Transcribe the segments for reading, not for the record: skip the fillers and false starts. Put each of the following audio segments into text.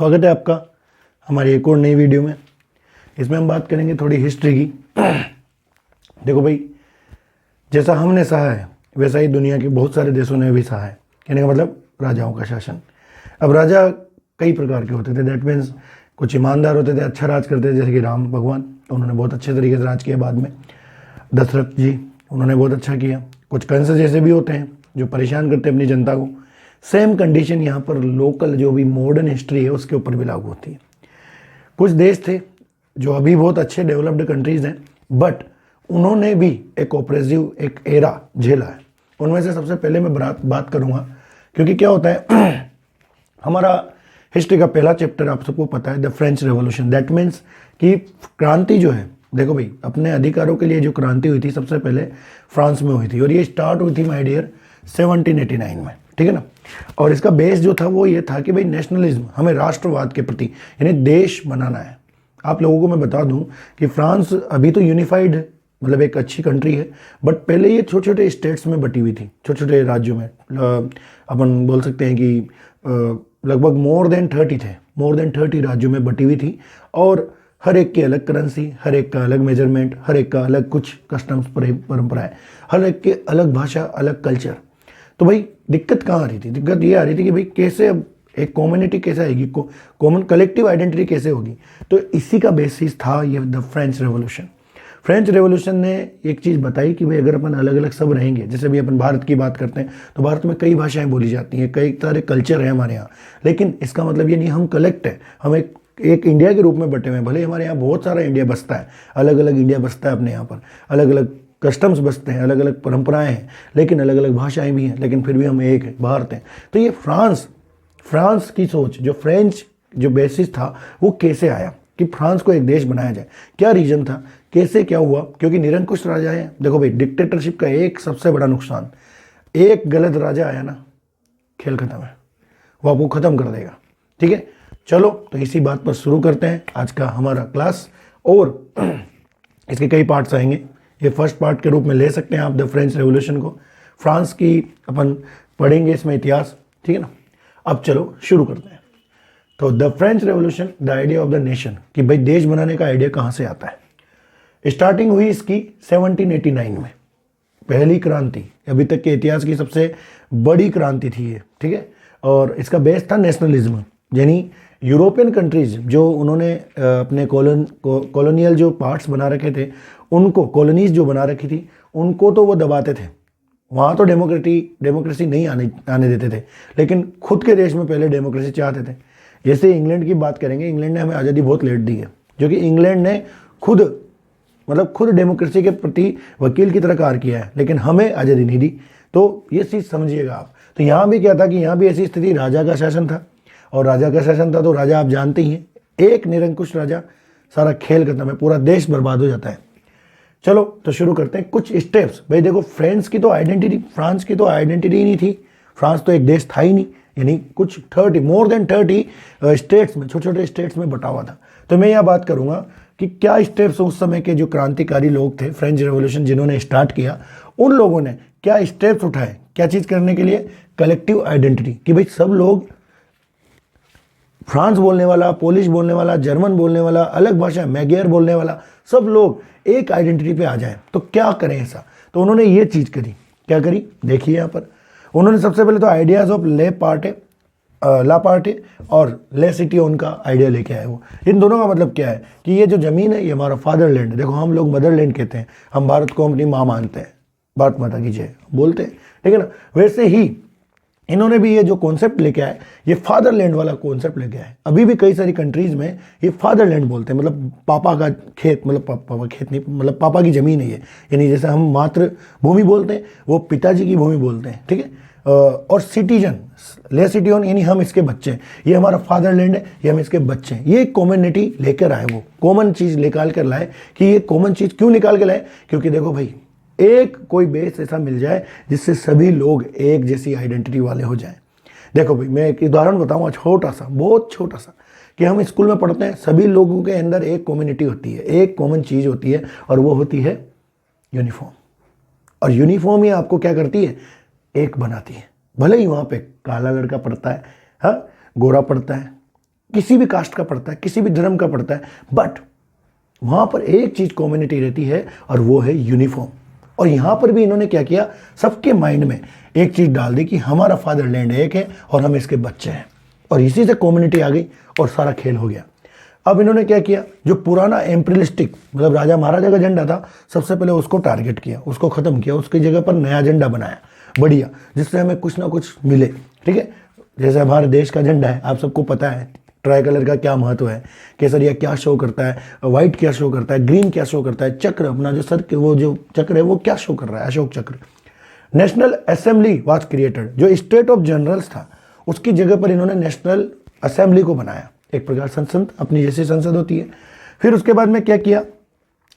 स्वागत है आपका हमारी एक और नई वीडियो में। इसमें हम बात करेंगे थोड़ी हिस्ट्री की। देखो भाई, जैसा हमने सहा है वैसा ही दुनिया के बहुत सारे देशों ने भी सहा है। कहने का मतलब राजाओं का शासन। अब राजा कई प्रकार के होते थे। दैट मीन्स कुछ ईमानदार होते थे, अच्छा राज करते थे, जैसे कि राम भगवान, तो उन्होंने बहुत अच्छे तरीके से राज किया। बाद में दशरथ जी, उन्होंने बहुत अच्छा किया। कुछ कंस जैसे भी होते हैं जो परेशान करते हैं अपनी जनता को। सेम कंडीशन यहाँ पर लोकल जो भी मॉडर्न हिस्ट्री है उसके ऊपर भी लागू होती है। कुछ देश थे जो अभी बहुत अच्छे डेवलप्ड कंट्रीज हैं, बट उन्होंने भी एक ऑपरेसिव एक एरा झेला है। उनमें से सबसे पहले मैं बात करूँगा, क्योंकि क्या होता है हमारा हिस्ट्री का पहला चैप्टर आप सबको पता है, the French revolution. That means कि क्रांति जो है, देखो भाई, अपने अधिकारों के लिए जो क्रांति हुई थी सबसे पहले फ्रांस में हुई थी, और ये स्टार्ट हुई थी माय डियर 1789 में, ठीक है ना। और इसका बेस जो था वो ये था कि भाई नेशनलिज्म, हमें राष्ट्रवाद के प्रति यानी देश बनाना है। आप लोगों को मैं बता दूं कि फ्रांस अभी तो यूनिफाइड है, मतलब एक अच्छी कंट्री है, बट पहले ये छोटे छोटे स्टेट्स में बटी हुई थी, छोटे छोटे राज्यों में। अपन बोल सकते हैं कि लगभग मोर देन 30 राज्यों में बटी हुई थी, और हर एक की अलग करेंसी, हर एक का अलग मेजरमेंट, हर एक का अलग कुछ कस्टम्स परंपराएं, हर एक के अलग भाषा, अलग कल्चर। तो भाई दिक्कत कहाँ आ रही थी? दिक्कत ये आ रही थी कि भाई कैसे अब एक कम्युनिटी कैसे आएगी, कॉमन कलेक्टिव आइडेंटिटी कैसे होगी। तो इसी का बेसिस था ये the French revolution. French revolution ने एक चीज़ बताई कि भाई अगर अपन अलग अलग सब रहेंगे, जैसे भी अपन भारत की बात करते हैं तो भारत में कई भाषाएं बोली जाती हैं, कई सारे कल्चर हैं हमारे यहाँ, लेकिन इसका मतलब ये नहीं हम कलेक्ट है, हम एक इंडिया के रूप में बटे हुए हैं। भले हमारे यहाँ बहुत सारा इंडिया बसता है, अलग अलग इंडिया बसता है अपने यहाँ पर, अलग अलग कस्टम्स बसते हैं, अलग अलग परंपराएं हैं, लेकिन अलग अलग भाषाएं भी हैं, लेकिन फिर भी हम एक है, भारत हैं। तो ये फ्रांस की सोच, जो फ्रेंच जो बेसिस था वो कैसे आया कि फ्रांस को एक देश बनाया जाए, क्या रीजन था, कैसे क्या हुआ? क्योंकि निरंकुश राजा है। देखो भाई, डिक्टेटरशिप का एक सबसे बड़ा नुकसान, एक गलत राजा आया ना, खेल खत्म है, वो आपको खत्म कर देगा। ठीक है, चलो तो इसी बात पर शुरू करते हैं आज का हमारा क्लास, और इसके कई पार्ट्स आएंगे। ये फर्स्ट पार्ट के रूप में ले सकते हैं आप द फ्रेंच रेवोल्यूशन को। फ्रांस की अपन पढ़ेंगे इसमें इतिहास, ठीक है ना। अब चलो शुरू करते हैं। तो the French revolution, the idea of the nation, कि भाई देश बनाने का आइडिया कहाँ से आता है। स्टार्टिंग हुई इसकी 1789 में, पहली क्रांति, अभी तक के इतिहास की सबसे बड़ी क्रांति थी ये, ठीक है। और इसका बेस था नेशनलिज्म, यानी यूरोपियन कंट्रीज जो उन्होंने अपने कॉलोनियल जो पार्ट्स बना रखे थे, उनको कॉलोनीज जो बना रखी थी उनको तो वो दबाते थे। वहाँ तो डेमोक्रेसी नहीं आने देते थे, लेकिन खुद के देश में पहले डेमोक्रेसी चाहते थे। जैसे इंग्लैंड की बात करेंगे, इंग्लैंड ने हमें आज़ादी बहुत लेट दी है, जो कि इंग्लैंड ने खुद डेमोक्रेसी के प्रति वकील की तरह कार्य किया है, लेकिन हमें आज़ादी नहीं दी। तो ये चीज़ समझिएगा आप। तो यहाँ भी क्या था कि यहाँ भी ऐसी स्थिति, राजा का शासन था, और राजा का शासन था तो राजा आप जानते ही हैं, एक निरंकुश राजा, सारा खेल खत्म है, पूरा देश बर्बाद हो जाता है। चलो तो शुरू करते हैं कुछ स्टेप्स। भाई देखो, फ्रांस की तो आइडेंटिटी ही नहीं थी, फ्रांस तो एक देश था ही नहीं, यानी कुछ मोर देन 30 स्टेट्स में, छोटे छोटे स्टेट्स में बटा हुआ था। तो मैं यहाँ बात करूंगा कि क्या स्टेप्स उस समय के जो क्रांतिकारी लोग थे, फ्रेंच रेवोल्यूशन जिन्होंने स्टार्ट किया, उन लोगों ने क्या स्टेप्स उठाए, क्या चीज़ करने के लिए, कलेक्टिव आइडेंटिटी, कि भाई सब लोग, फ्रांस बोलने वाला, पोलिश बोलने वाला, जर्मन बोलने वाला, अलग भाषा मैगियर बोलने वाला, सब लोग एक आइडेंटिटी पे आ जाएं। तो क्या करें ऐसा? तो उन्होंने ये चीज़ करी। क्या करी? देखिए यहाँ पर उन्होंने सबसे पहले तो आइडियाज़ ऑफ ला पार्टे और ले सिटियोन का आइडिया लेके आए। वो इन दोनों का मतलब क्या है कि ये जो ज़मीन है ये हमारा फादरलैंड है। देखो, हम लोग मदरलैंड कहते हैं, हम भारत को अपनी माँ मानते हैं, भारत माता की जय बोलते हैं, ठीक है ना। वैसे ही इन्होंने भी ये जो कॉन्सेप्ट लेके आए, ये फादरलैंड वाला कॉन्सेप्ट लेके आए। अभी भी कई सारी कंट्रीज में ये फादरलैंड बोलते हैं, मतलब पापा का खेत, मतलब पापा खेत नहीं, मतलब पापा की ज़मीन है ये, यानी जैसे हम मातृभूमि बोलते हैं, वो पिताजी की भूमि बोलते हैं, ठीक है। और सिटीजन, ले सिटियन, यानी हम इसके बच्चे हैं, ये हमारा फादरलैंड है, ये हम इसके बच्चे हैं। ये कॉमनिटी लेकर आए, वो कॉमन चीज़ निकाल कर लाए। कि ये कॉमन चीज़ क्यों निकाल के लाए? क्योंकि देखो भाई, एक कोई बेस ऐसा मिल जाए जिससे सभी लोग एक जैसी आइडेंटिटी वाले हो जाएं। देखो भाई, मैं एक उदाहरण बताऊंगा, छोटा सा, बहुत छोटा सा, कि हम स्कूल में पढ़ते हैं, सभी लोगों के अंदर एक कम्युनिटी होती है, एक कॉमन चीज़ होती है, और वो होती है यूनिफॉर्म। और यूनिफॉर्म ही आपको क्या करती है? एक बनाती है। भले ही वहाँ पे काला लड़का पढ़ता है, हाँ, गोरा पढ़ता है, किसी भी कास्ट का पढ़ता है, किसी भी धर्म का पढ़ता है, बट वहाँ पर एक चीज़ कॉमनिटी रहती है और वो है यूनिफॉर्म। और यहाँ पर भी इन्होंने क्या किया, सबके माइंड में एक चीज़ डाल दी कि हमारा फादरलैंड एक है और हम इसके बच्चे हैं, और इसी से कम्युनिटी आ गई और सारा खेल हो गया। अब इन्होंने क्या किया, जो पुराना एम्परियलिस्टिक मतलब राजा महाराजा का झंडा था, सबसे पहले उसको टारगेट किया, उसको ख़त्म किया, उसकी जगह पर नया झंडा बनाया बढ़िया, जिससे हमें कुछ ना कुछ मिले। ठीक है, जैसे हमारे देश का झंडा है, आप सबको पता है ट्राई कलर का क्या महत्व है, केसरिया क्या शो करता है, व्हाइट क्या शो करता है, ग्रीन क्या शो करता है, चक्र अपना जो सर के वो जो चक्र है वो क्या शो कर रहा है, अशोक चक्र। नेशनल असेंबली वाज क्रिएटेड, जो स्टेट ऑफ जनरल्स था उसकी जगह पर इन्होंने नेशनल असेंबली को बनाया, एक प्रकार संसद, अपनी जैसी संसद होती है। फिर उसके बाद में क्या किया,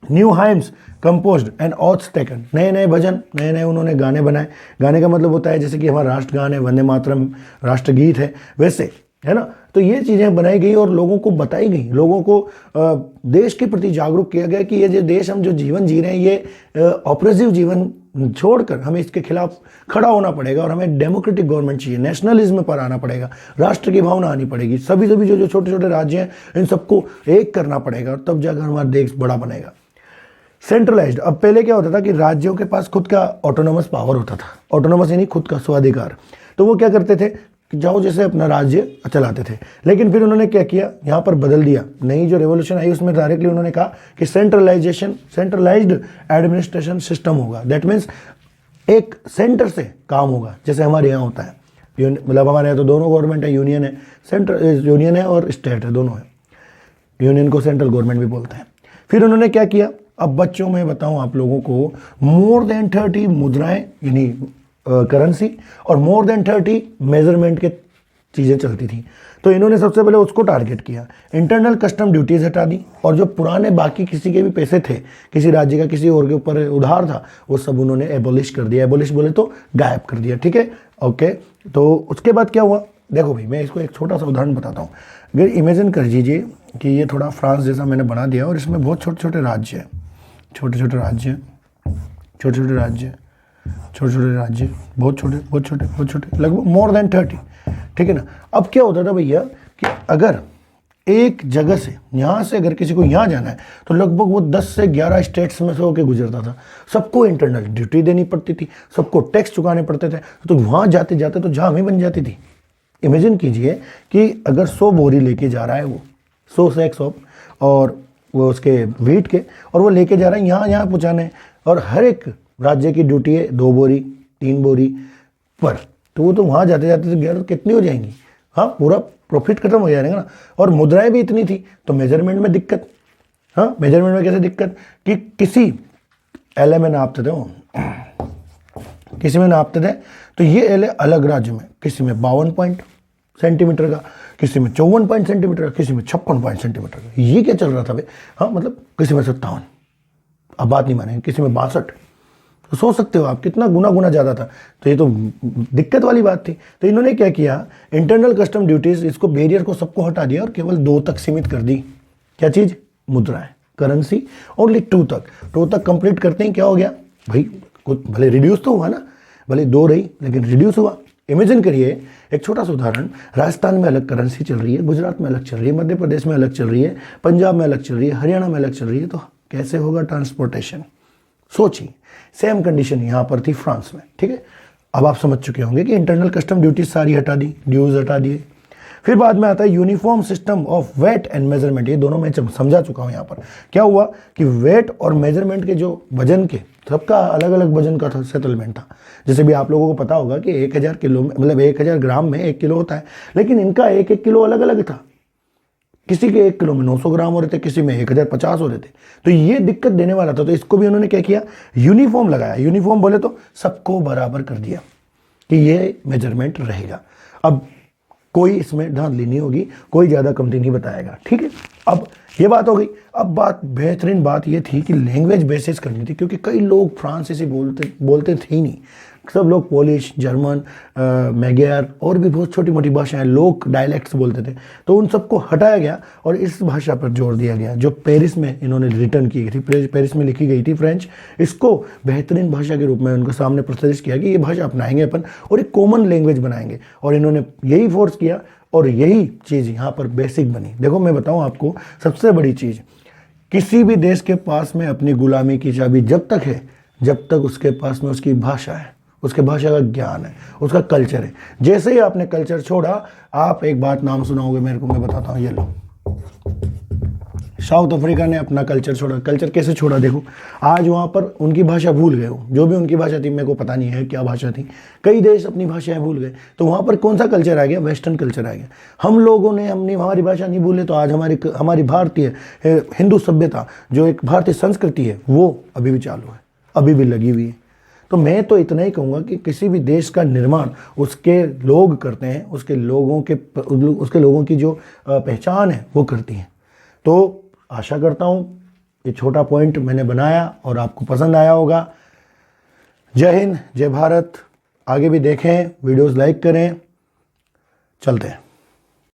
new hymns composed and oaths taken, नए नए भजन, नए नए उन्होंने गाने बनाए। गाने का मतलब होता है जैसे कि हमारा राष्ट्रगान है, वंदे मातरम राष्ट्रगीत है, वैसे है ना। तो ये चीज़ें बनाई गई और लोगों को बताई गई, लोगों को देश के प्रति जागरूक किया गया कि ये जो देश हम जो जीवन जी रहे हैं ये ऑपरेसिव जीवन छोड़कर हमें इसके खिलाफ खड़ा होना पड़ेगा और हमें डेमोक्रेटिक गवर्नमेंट चाहिए, नेशनलिज्म पर आना पड़ेगा, राष्ट्र की भावना आनी पड़ेगी, सभी जो छोटे छोटे राज्य हैं इन सबको एक करना पड़ेगा और तब जाकर हमारा देश बड़ा बनेगा। सेंट्रलाइज्ड, अब पहले क्या होता था कि राज्यों के पास खुद का ऑटोनोमस पावर होता था, ऑटोनोमस यानी खुद का स्वाधिकार, तो वो क्या करते थे कि जाओ जैसे अपना राज्य चलाते थे। लेकिन फिर उन्होंने क्या किया, यहाँ पर बदल दिया, नई जो रेवोल्यूशन आई उसमें डायरेक्टली उन्होंने कहा कि सेंट्रलाइज्ड एडमिनिस्ट्रेशन सिस्टम होगा। दैट मीन्स एक सेंटर से काम होगा, जैसे हमारे यहाँ होता है, मतलब हमारे यहाँ तो दोनों गवर्नमेंट है, यूनियन है, यूनियन है और स्टेट है, दोनों है, यूनियन को सेंट्रल गवर्नमेंट भी बोलते हैं। फिर उन्होंने क्या किया, अब बच्चों में बताऊं आप लोगों को, मोर देन 30 मुद्राएं यानी करेंसी और मोर देन 30 मेजरमेंट के चीज़ें चलती थी, तो इन्होंने सबसे पहले उसको टारगेट किया। इंटरनल कस्टम ड्यूटीज़ हटा दी और जो पुराने बाकी किसी के भी पैसे थे, किसी राज्य का किसी और के ऊपर उधार था, वो सब उन्होंने एबोलिश कर दिया। एबोलिश बोले तो गायब कर दिया। ठीक है, ओके। तो उसके बाद क्या हुआ, देखो भाई मैं इसको एक छोटा सा उदाहरण बताता हूँ। अगर इमेजिन कर लीजिए कि ये थोड़ा फ्रांस जैसा मैंने बना दिया और इसमें बहुत छोटे छोटे राज्य हैं, छोटे छोटे राज्य, छोटे छोटे राज्य, छोटे छोटे राज्य, बहुत छोटे बहुत छोटे बहुत छोटे, लगभग मोर देन 30। ठीक है ना। अब क्या होता था भैया कि अगर एक जगह से यहाँ से अगर किसी को यहाँ जाना है तो लगभग वो 10 से 11 स्टेट्स में से होकर गुजरता था, सबको इंटरनल ड्यूटी देनी पड़ती थी, सबको टैक्स चुकाने पड़ते थे, तो वहाँ जाते जाते तो जाम ही बन जाती थी। इमेजिन कीजिए कि अगर 100 बोरी लेके जा रहा है, वो 100 सैक्स ऑफ और वो उसके वीट के, और वो लेके जा रहा है यहाँ पहुँचाने, और हर एक राज्य की ड्यूटी है 2 बोरी 3 बोरी पर, तो वो तो वहाँ जाते जाते तो गिर कितनी हो जाएंगी, हाँ पूरा प्रॉफिट खत्म हो जाएगा ना। और मुद्राएं भी इतनी थी तो मेजरमेंट में दिक्कत, हाँ मेजरमेंट में कैसे दिक्कत कि किसी एल में नापते थे, वो किसी में नापते थे तो ये एल अलग राज्य में, किसी में 52 सेंटीमीटर का, किसी में 54 सेंटीमीटर का, किसी में 56 सेंटीमीटर का, ये क्या चल रहा था भाई, हाँ मतलब किसी में 57, अब बात नहीं मानेंगे, किसी में 62, तो सोच सकते हो आप कितना गुना ज़्यादा था। तो ये तो दिक्कत वाली बात थी। तो इन्होंने क्या किया, इंटरनल कस्टम ड्यूटीज, इसको बैरियर को सबको हटा दिया और केवल 2 तक सीमित कर दी। क्या चीज़, मुद्राएं, करेंसी, ओनली 2 तक। 2 तक कंप्लीट करते ही क्या हो गया भाई, कुछ भले रिड्यूस तो हुआ ना, भले 2 रही लेकिन रिड्यूस हुआ। इमेजिन करिए एक छोटा सा उदाहरण, राजस्थान में अलग करेंसी चल रही है, गुजरात में अलग चल रही है, मध्य प्रदेश में अलग चल रही है, पंजाब में अलग चल रही है, हरियाणा में अलग चल रही है, तो कैसे होगा ट्रांसपोर्टेशन। सोचिए, सेम कंडीशन यहाँ पर थी फ्रांस में। ठीक है, अब आप समझ चुके होंगे कि इंटरनल कस्टम ड्यूटी सारी हटा दी, ड्यूज हटा दिए। फिर बाद में आता है uniform system of weight and measurement, ये दोनों मैं समझा चुका हूँ। यहाँ पर क्या हुआ कि वेट और मेजरमेंट के जो वजन के, सबका अलग अलग वजन का था, सेटलमेंट था। जैसे भी आप लोगों को पता होगा कि 1000 किलो में, मतलब 1000 ग्राम में 1 किलो होता है, लेकिन इनका 1 किलो अलग अलग था। किसी के 1 किलो में 900 ग्राम हो रहे थे, किसी में 1050 हो रहे थे, तो ये दिक्कत देने वाला था। तो इसको भी उन्होंने क्या किया, यूनिफॉर्म लगाया। यूनिफॉर्म बोले तो सबको बराबर कर दिया कि ये मेजरमेंट रहेगा। अब कोई इसमें धांधली नहीं होगी, कोई ज़्यादा कमती नहीं बताएगा। ठीक है, अब ये बात हो गई। अब बात, बेहतरीन बात ये थी कि लैंग्वेज बेसिस करनी थी, क्योंकि कई लोग फ्रांसीसी बोलते थे ही नहीं, सब लोग पोलिश, जर्मन, मैगैर और भी बहुत छोटी मोटी भाषाएं, लोग डायलेक्ट्स बोलते थे, तो उन सबको हटाया गया और इस भाषा पर जोर दिया गया जो पेरिस में इन्होंने रिटर्न की थी, पेरिस में लिखी गई थी फ्रेंच। इसको बेहतरीन भाषा के रूप में उनके सामने प्रस्तुत किया कि ये भाषा अपनाएंगे अपन और एक कॉमन लैंग्वेज बनाएंगे, और इन्होंने यही फोर्स किया। और यही चीज़ यहाँ पर बेसिक बनी। देखो मैं बताऊँ आपको, सबसे बड़ी चीज़, किसी भी देश के पास में अपनी गुलामी की चाबी जब तक है, जब तक उसके पास में उसकी भाषा है, उसके भाषा का ज्ञान है, उसका कल्चर है। जैसे ही आपने कल्चर छोड़ा, आप एक बात नाम सुनाओगे मेरे को, मैं बताता हूँ, ये लो, साउथ अफ्रीका ने अपना कल्चर छोड़ा। कल्चर कैसे छोड़ा देखो, आज वहाँ पर उनकी भाषा भूल गए हो, जो भी उनकी भाषा थी, मेरे को पता नहीं है क्या भाषा थी, कई देश अपनी भाषाएं भूल गए, तो वहाँ पर कौन सा कल्चर आ गया, वेस्टर्न कल्चर आ गया। हम लोगों ने अपनी हमारी भाषा नहीं भूले, तो आज हमारी भारतीय हिंदू सभ्यता, जो एक भारतीय संस्कृति है, वो अभी भी चालू है, अभी भी लगी हुई है। तो मैं तो इतना ही कहूँगा कि किसी भी देश का निर्माण उसके लोग करते हैं, उसके लोगों की जो पहचान है वो करती हैं। तो आशा करता हूँ ये छोटा पॉइंट मैंने बनाया और आपको पसंद आया होगा। जय हिंद, जय भारत। आगे भी देखें, वीडियोस लाइक करें, चलते हैं।